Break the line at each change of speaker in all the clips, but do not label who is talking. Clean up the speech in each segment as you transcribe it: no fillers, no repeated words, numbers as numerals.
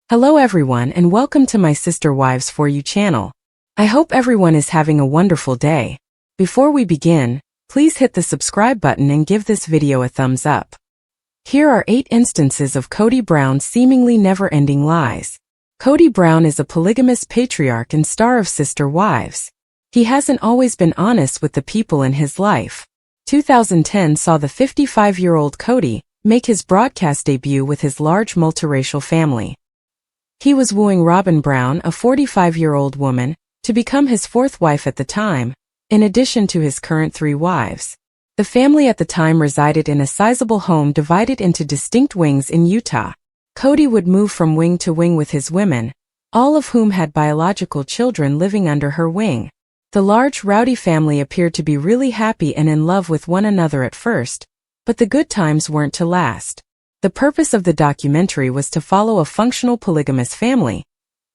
Hello everyone and welcome to my Sister Wives For You channel. I hope everyone is having a wonderful day. Before we begin, please hit the subscribe button and give this video a thumbs up. Here are 8 instances of Kody Brown's seemingly never-ending lies. Kody Brown is a polygamous patriarch and star of Sister Wives. He hasn't always been honest with the people in his life. 2010 saw the 55-year-old Kody make his broadcast debut with his large multiracial family. He was wooing Robyn Brown, a 45-year-old woman, to become his 4th wife at the time, in addition to his current 3 wives. The family at the time resided in a sizable home divided into distinct wings in Utah. Kody would move from wing to wing with his women, all of whom had biological children living under her wing. The large, rowdy family appeared to be really happy and in love with one another at first, but the good times weren't to last. The purpose of the documentary was to follow a functional polygamous family,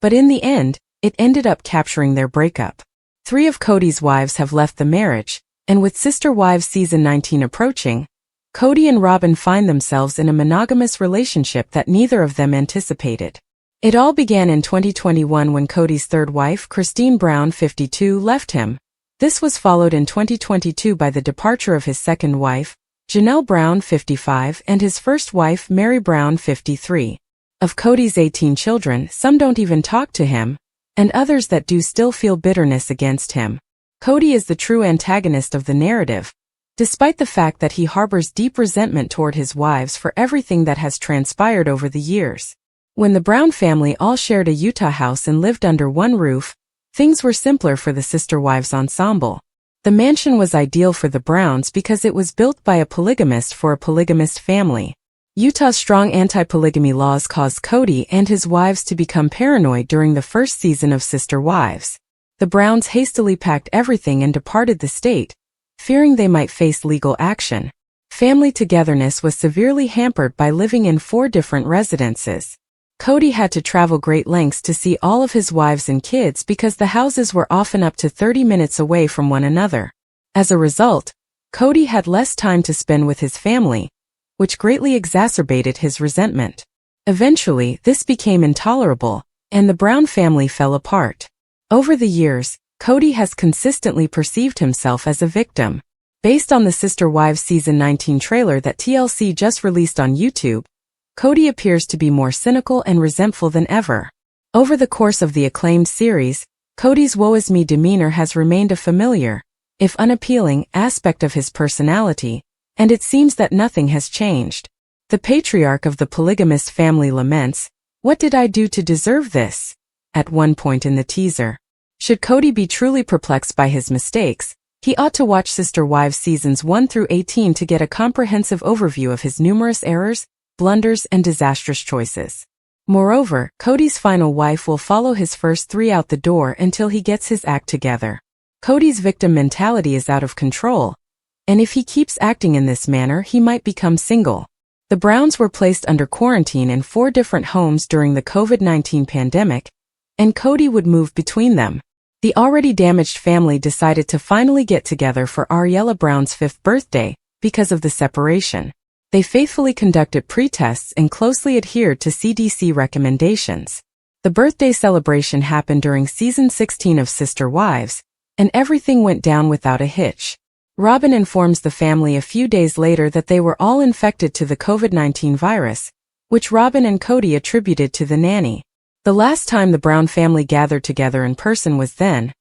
but in the end, it ended up capturing their breakup. 3 of Kody's wives have left the marriage, and with Sister Wives Season 19 approaching, Kody and Robyn find themselves in a monogamous relationship that neither of them anticipated. It all began in 2021 when Kody's 3rd wife, Christine Brown, 52, left him. This was followed in 2022 by the departure of his 2nd wife, Janelle Brown, 55, and his 1st wife, Mary Brown, 53. Of Kody's 18 children, some don't even talk to him, and others that do still feel bitterness against him. Kody is the true antagonist of the narrative, despite the fact that he harbors deep resentment toward his wives for everything that has transpired over the years. When the Brown family all shared a Utah house and lived under one roof, things were simpler for the Sister Wives ensemble. The mansion was ideal for the Browns because it was built by a polygamist for a polygamist family. Utah's strong anti-polygamy laws caused Kody and his wives to become paranoid during the first season of Sister Wives. The Browns hastily packed everything and departed the state, fearing they might face legal action. Family togetherness was severely hampered by living in 4 different residences. Kody had to travel great lengths to see all of his wives and kids because the houses were often up to 30 minutes away from one another. As a result, Kody had less time to spend with his family, which greatly exacerbated his resentment. Eventually, this became intolerable, and the Brown family fell apart. Over the years, Kody has consistently perceived himself as a victim. Based on the Sister Wives Season 19 trailer that TLC just released on YouTube, Kody appears to be more cynical and resentful than ever. Over the course of the acclaimed series, Kody's woe-is-me demeanor has remained a familiar, if unappealing, aspect of his personality, and it seems that nothing has changed. The patriarch of the polygamous family laments, "What did I do to deserve this?" at one point in the teaser. Should Kody be truly perplexed by his mistakes, he ought to watch Sister Wives Seasons 1 through 18 to get a comprehensive overview of his numerous errors, blunders, and disastrous choices. Moreover, Kody's final wife will follow his first 3 out the door until he gets his act together. Kody's victim mentality is out of control, and if he keeps acting in this manner, he might become single. The Browns were placed under quarantine in 4 different homes during the COVID-19 pandemic, and Kody would move between them. The already damaged family decided to finally get together for Ariella Brown's 5th birthday because of the separation. They faithfully conducted pre-tests and closely adhered to CDC recommendations. The birthday celebration happened during Season 16 of Sister Wives, and everything went down without a hitch. Robyn informs the family a few days later that they were all infected to the COVID-19 virus, which Robyn and Kody attributed to the nanny. The last time the Brown family gathered together in person was then,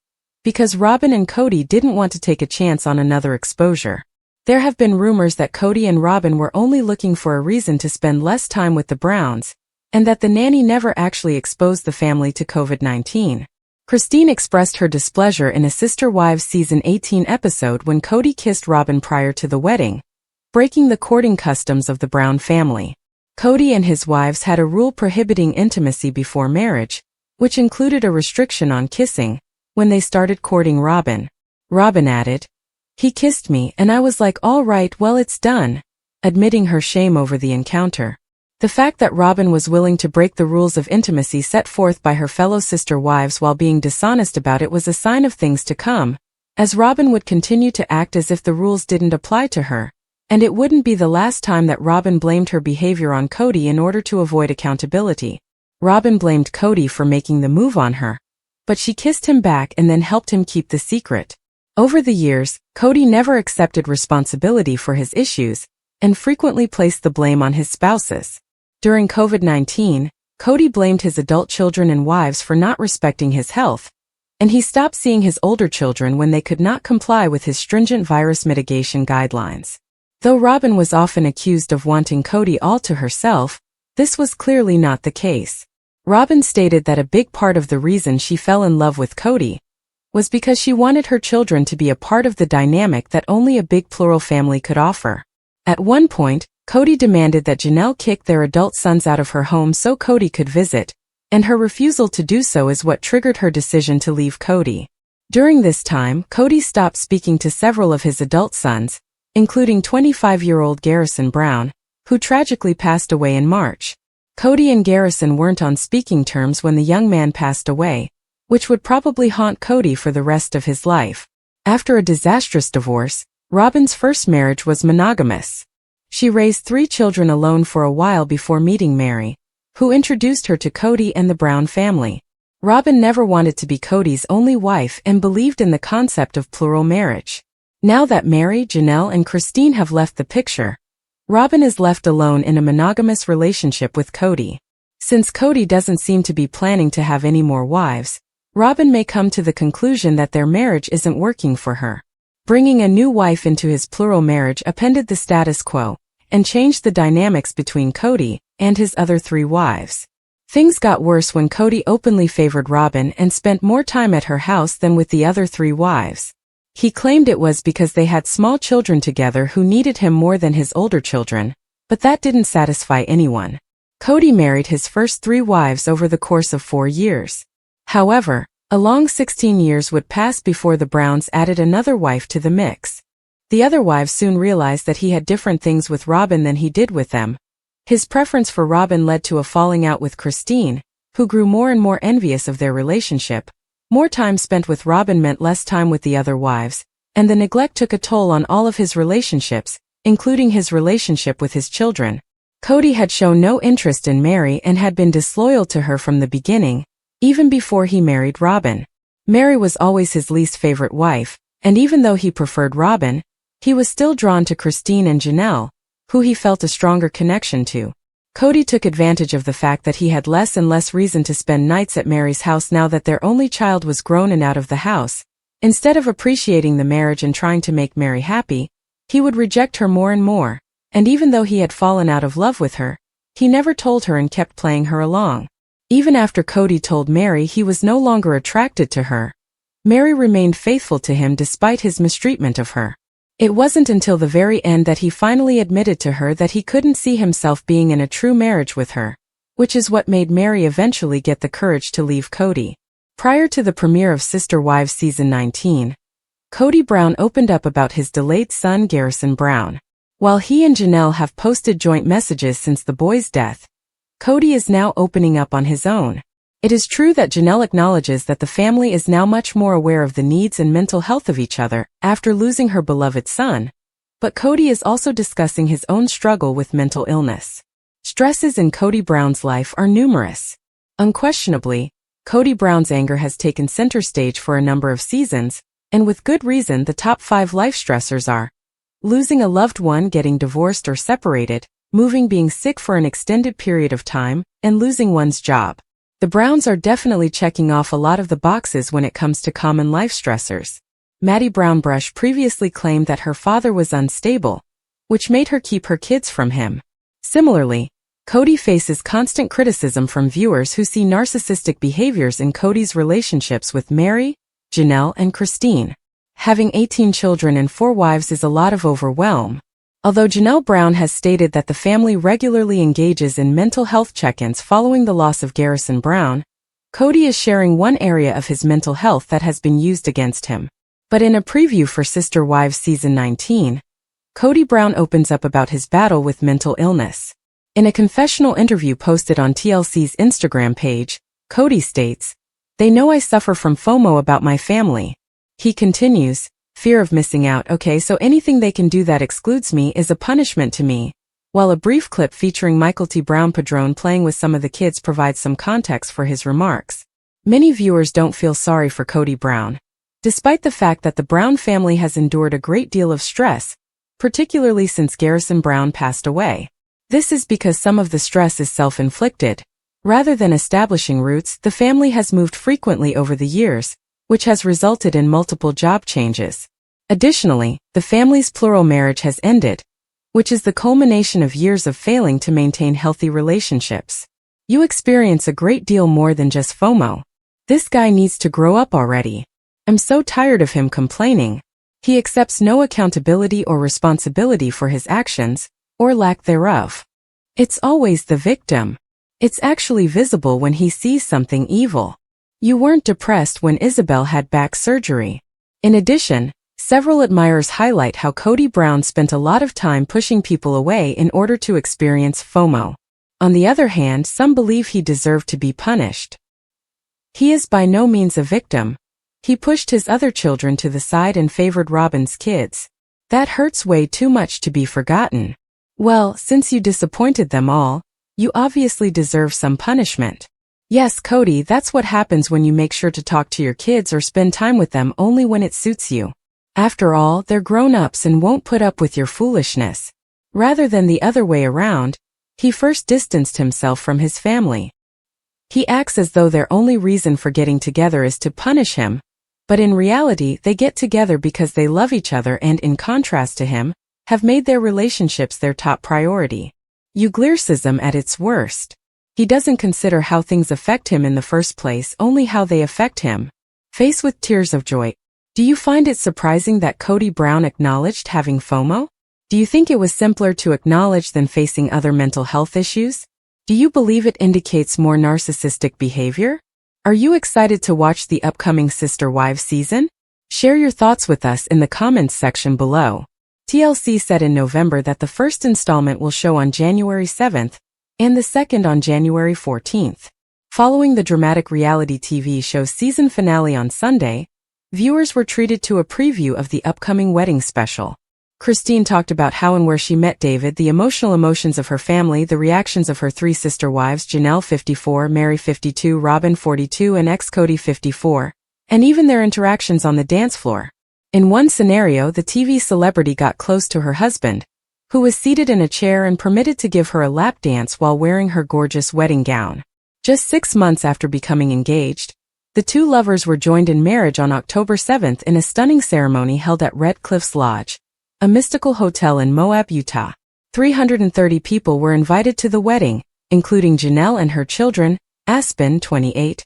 because Robyn and Kody didn't want to take a chance on another exposure. There have been rumors that Kody and Robyn were only looking for a reason to spend less time with the Browns, and that the nanny never actually exposed the family to COVID-19. Christine expressed her displeasure in a Sister Wives Season 18 episode when Kody kissed Robyn prior to the wedding, breaking the courting customs of the Brown family. Kody and his wives had a rule prohibiting intimacy before marriage, which included a restriction on kissing, when they started courting Robyn. Robyn added, "He kissed me and I was like, all right, well it's done," admitting her shame over the encounter. The fact that Robyn was willing to break the rules of intimacy set forth by her fellow sister wives while being dishonest about it was a sign of things to come, as Robyn would continue to act as if the rules didn't apply to her, and it wouldn't be the last time that Robyn blamed her behavior on Kody in order to avoid accountability. Robyn blamed Kody for making the move on her, but she kissed him back and then helped him keep the secret. Over the years, Kody never accepted responsibility for his issues and frequently placed the blame on his spouses. During COVID-19, Kody blamed his adult children and wives for not respecting his health, and he stopped seeing his older children when they could not comply with his stringent virus mitigation guidelines. Though Robyn was often accused of wanting Kody all to herself, this was clearly not the case. Robyn stated that a big part of the reason she fell in love with Kody was because she wanted her children to be a part of the dynamic that only a big plural family could offer. At one point, Kody demanded that Janelle kick their adult sons out of her home so Kody could visit, and her refusal to do so is what triggered her decision to leave Kody. During this time, Kody stopped speaking to several of his adult sons, including 25-year-old Garrison Brown, who tragically passed away in March. Kody and Garrison weren't on speaking terms when the young man passed away, which would probably haunt Kody for the rest of his life. After a disastrous divorce, Robyn's first marriage was monogamous. She raised 3 children alone for a while before meeting Mary, who introduced her to Kody and the Brown family. Robyn never wanted to be Kody's only wife and believed in the concept of plural marriage. Now that Mary, Janelle, and Christine have left the picture, Robyn is left alone in a monogamous relationship with Kody. Since Kody doesn't seem to be planning to have any more wives, Robyn may come to the conclusion that their marriage isn't working for her. Bringing a new wife into his plural marriage upended the status quo and changed the dynamics between Kody and his other 3 wives. Things got worse when Kody openly favored Robyn and spent more time at her house than with the other 3 wives. He claimed it was because they had small children together who needed him more than his older children, but that didn't satisfy anyone. Kody married his first 3 wives over the course of 4 years. However, a long 16 years would pass before the Browns added another wife to the mix. The other wives soon realized that he had different things with Robyn than he did with them. His preference for Robyn led to a falling out with Christine, who grew more and more envious of their relationship. More time spent with Robyn meant less time with the other wives, and the neglect took a toll on all of his relationships, including his relationship with his children. Kody had shown no interest in Mary and had been disloyal to her from the beginning, even before he married Robyn. Mary was always his least favorite wife, and even though he preferred Robyn, he was still drawn to Christine and Janelle, who he felt a stronger connection to. Kody took advantage of the fact that he had less and less reason to spend nights at Mary's house now that their only child was grown and out of the house. Instead of appreciating the marriage and trying to make Mary happy, he would reject her more and more, and even though he had fallen out of love with her, he never told her and kept playing her along. Even after Kody told Mary he was no longer attracted to her, Mary remained faithful to him despite his mistreatment of her. It wasn't until the very end that he finally admitted to her that he couldn't see himself being in a true marriage with her, which is what made Mary eventually get the courage to leave Kody. Prior to the premiere of Sister Wives Season 19, Kody Brown opened up about his delayed son Garrison Brown. While he and Janelle have posted joint messages since the boy's death, Kody is now opening up on his own. It is true that Janelle acknowledges that the family is now much more aware of the needs and mental health of each other after losing her beloved son, but Kody is also discussing his own struggle with mental illness. Stresses in Kody Brown's life are numerous. Unquestionably, Kody Brown's anger has taken center stage for a number of seasons, and with good reason. The top 5 life stressors are losing a loved one, getting divorced or separated, moving, being sick for an extended period of time, and losing one's job. The Browns are definitely checking off a lot of the boxes when it comes to common life stressors. Maddie Brownbrush previously claimed that her father was unstable, which made her keep her kids from him. Similarly, Kody faces constant criticism from viewers who see narcissistic behaviors in Kody's relationships with Mary, Janelle, and Christine. Having 18 children and 4 wives is a lot of overwhelm. Although Janelle Brown has stated that the family regularly engages in mental health check-ins following the loss of Garrison Brown, Kody is sharing one area of his mental health that has been used against him. But in a preview for Sister Wives Season 19, Kody Brown opens up about his battle with mental illness. In a confessional interview posted on TLC's Instagram page, Kody states, "They know I suffer from FOMO about my family." He continues, "Fear of missing out. Okay, so anything they can do that excludes me is a punishment to me. While a brief clip featuring Michael T. Brown Padron playing with some of the kids provides some context for his remarks, many viewers don't feel sorry for Kody Brown, despite the fact that the Brown family has endured a great deal of stress, particularly since Garrison Brown passed away. This is because some of the stress is self-inflicted. Rather than establishing roots, the family has moved frequently over the years, which has resulted in multiple job changes. Additionally, the family's plural marriage has ended, which is the culmination of years of failing to maintain healthy relationships. You experience a great deal more than just FOMO. This guy needs to grow up already. I'm so tired of him complaining. He accepts no accountability or responsibility for his actions, or lack thereof. It's always the victim. It's actually visible when he sees something evil. You weren't depressed when Isabel had back surgery. In addition, several admirers highlight how Kody Brown spent a lot of time pushing people away in order to experience FOMO. On the other hand, some believe he deserved to be punished. He is by no means a victim. He pushed his other children to the side and favored Robyn's kids. That hurts way too much to be forgotten. Well, since you disappointed them all, you obviously deserve some punishment. Yes, Kody, that's what happens when you make sure to talk to your kids or spend time with them only when it suits you. After all, they're grown-ups and won't put up with your foolishness. Rather than the other way around, he first distanced himself from his family. He acts as though their only reason for getting together is to punish him, but in reality they get together because they love each other and, in contrast to him, have made their relationships their top priority. Euglerism at its worst. He doesn't consider how things affect him in the first place, only how they affect him. Face with tears of joy. Do you find it surprising that Kody Brown acknowledged having FOMO? Do you think it was simpler to acknowledge than facing other mental health issues? Do you believe it indicates more narcissistic behavior? Are you excited to watch the upcoming Sister Wives season? Share your thoughts with us in the comments section below. TLC said in November that the first installment will show on January 7th and the second on January 14th. Following the dramatic reality TV show's season finale on Sunday, viewers were treated to a preview of the upcoming wedding special. Christine talked about how and where she met David, the emotional emotions of her family, the reactions of her three sister wives, Janelle 54, Mary 52, Robyn 42, and ex-Kody 54, and even their interactions on the dance floor. In one scenario, the TV celebrity got close to her husband, who was seated in a chair and permitted to give her a lap dance while wearing her gorgeous wedding gown. Just 6 months after becoming engaged, the two lovers were joined in marriage on October 7th in a stunning ceremony held at Red Cliffs Lodge, a mystical hotel in Moab, Utah. 330 people were invited to the wedding, including Janelle and her children, Aspen 28,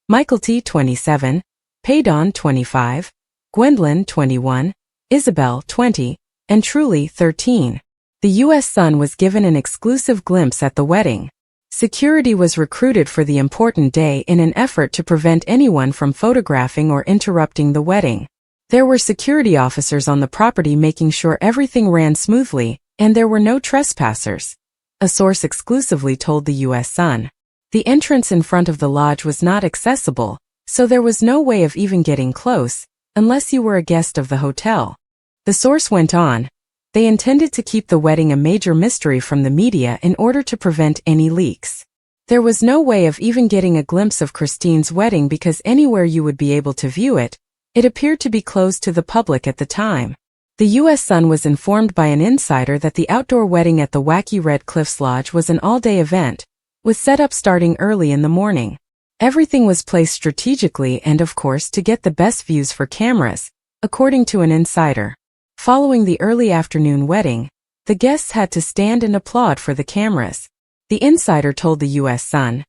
Michael T 27, Paydon 25, Gwendolyn 21, Isabel 20, and Truly 13. The U.S. Sun was given an exclusive glimpse at the wedding. Security was recruited for the important day in an effort to prevent anyone from photographing or interrupting the wedding. There were security officers on the property making sure everything ran smoothly, and there were no trespassers. A source exclusively told the U.S. Sun. The entrance in front of the lodge was not accessible, so there was no way of even getting close, unless you were a guest of the hotel. The source went on. They intended to keep the wedding a major mystery from the media in order to prevent any leaks. There was no way of even getting a glimpse of Christine's wedding because anywhere you would be able to view it, it appeared to be closed to the public at the time. The U.S. Sun was informed by an insider that the outdoor wedding at the wacky Red Cliffs Lodge was an all-day event, with setup starting early in the morning. Everything was placed strategically and, of course, to get the best views for cameras, according to an insider. Following the early afternoon wedding, the guests had to stand and applaud for the cameras. The insider told the U.S. Sun.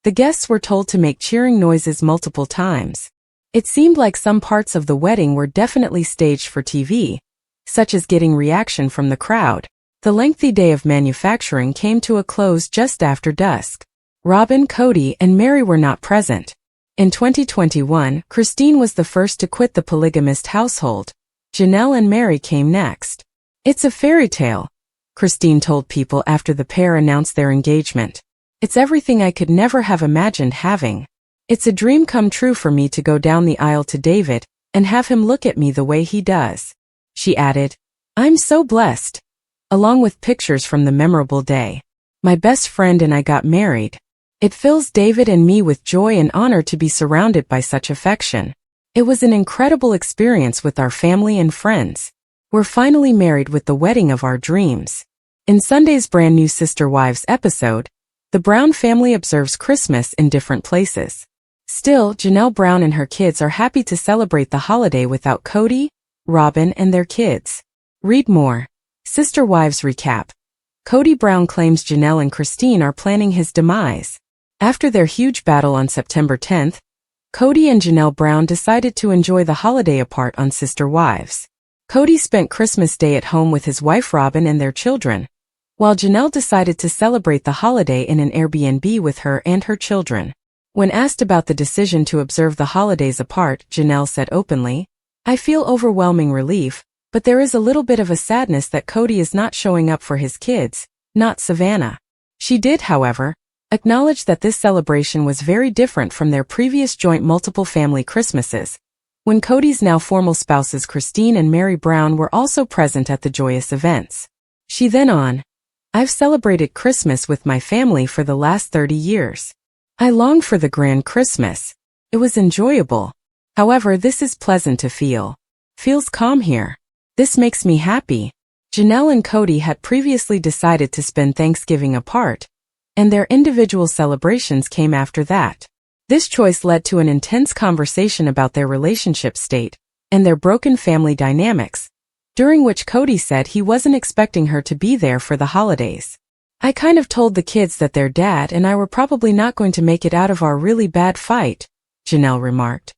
The guests were told to make cheering noises multiple times. It seemed like some parts of the wedding were definitely staged for TV, such as getting reaction from the crowd. The lengthy day of manufacturing came to a close just after dusk. Robyn, Kody, and Mary were not present. In 2021, Christine was the first to quit the polygamist household. Janelle and Mary came next. It's a fairy tale, Christine told People after the pair announced their engagement. It's everything I could never have imagined having. It's a dream come true for me to go down the aisle to David and have him look at me the way he does. She added, I'm so blessed. along with pictures from the memorable day. My best friend and I got married. It fills David and me with joy and honor to be surrounded by such affection. It was an incredible experience with our family and friends. We're finally married with the wedding of our dreams. In Sunday's brand new Sister Wives episode, the Brown family observes Christmas in different places. Still, Janelle Brown and her kids are happy to celebrate the holiday without Kody, Robyn, and their kids. Read more. Sister Wives recap. Kody Brown claims Janelle and Christine are planning his demise. After their huge battle on September 10th, Kody and Janelle Brown decided to enjoy the holiday apart on Sister Wives. Kody spent Christmas Day at home with his wife Robyn and their children, while Janelle decided to celebrate the holiday in an Airbnb with her and her children. When asked about the decision to observe the holidays apart, Janelle said openly, "I feel overwhelming relief, but there is a little bit of a sadness that Kody is not showing up for his kids, not Savannah." She did, however, acknowledge that this celebration was very different from their previous joint multiple family Christmases, when Kody's now formal spouses Christine and Mary Brown were also present at the joyous events. She then on, "I've celebrated Christmas with my family for the last 30 years. I long for the grand Christmas. It was enjoyable. However, this is pleasant to feel. Feels calm here. This makes me happy." Janelle and Kody had previously decided to spend Thanksgiving apart, and their individual celebrations came after that. This choice led to an intense conversation about their relationship state and their broken family dynamics, during which Kody said he wasn't expecting her to be there for the holidays. "I kind of told the kids that their dad and I were probably not going to make it out of our really bad fight," Janelle remarked.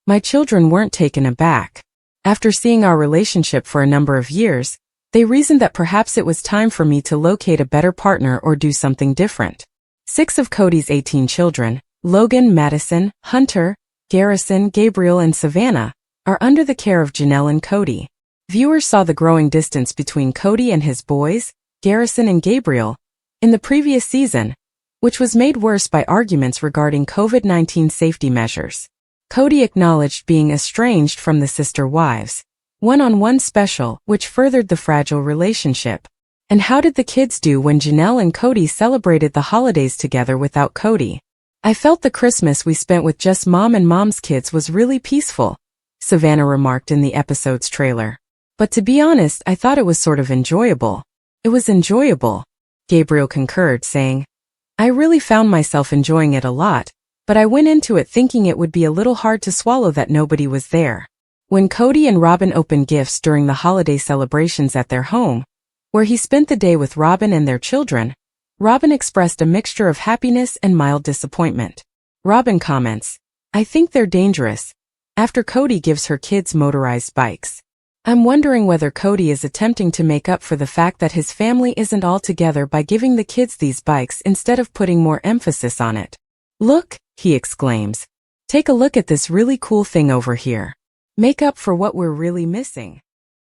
"My children weren't taken aback. After seeing our relationship for a number of years, they reasoned that perhaps it was time for me to locate a better partner or do something different." 6 of Kody's 18 children, Logan, Madison, Hunter, Garrison, Gabriel, and Savannah, are under the care of Janelle and Kody. Viewers saw the growing distance between Kody and his boys, Garrison and Gabriel, in the previous season, which was made worse by arguments regarding COVID-19 safety measures. Kody acknowledged being estranged from the Sister Wives one-on-one special, which furthered the fragile relationship. And how did the kids do when Janelle and Kody celebrated the holidays together without Kody? "I felt the Christmas we spent with just mom and mom's kids was really peaceful," Savannah remarked in the episode's trailer. "But to be honest, I thought it was sort of enjoyable." "It was enjoyable," Gabriel concurred, saying, "I really found myself enjoying it a lot, but I went into it thinking it would be a little hard to swallow that nobody was there." When Kody and Robyn opened gifts during the holiday celebrations at their home, where he spent the day with Robyn and their children, Robyn expressed a mixture of happiness and mild disappointment. Robyn comments, "I think they're dangerous," after Kody gives her kids motorized bikes. "I'm wondering whether Kody is attempting to make up for the fact that his family isn't all together by giving the kids these bikes instead of putting more emphasis on it. Look," he exclaims. "Take a look at this really cool thing over here. Make up for what we're really missing."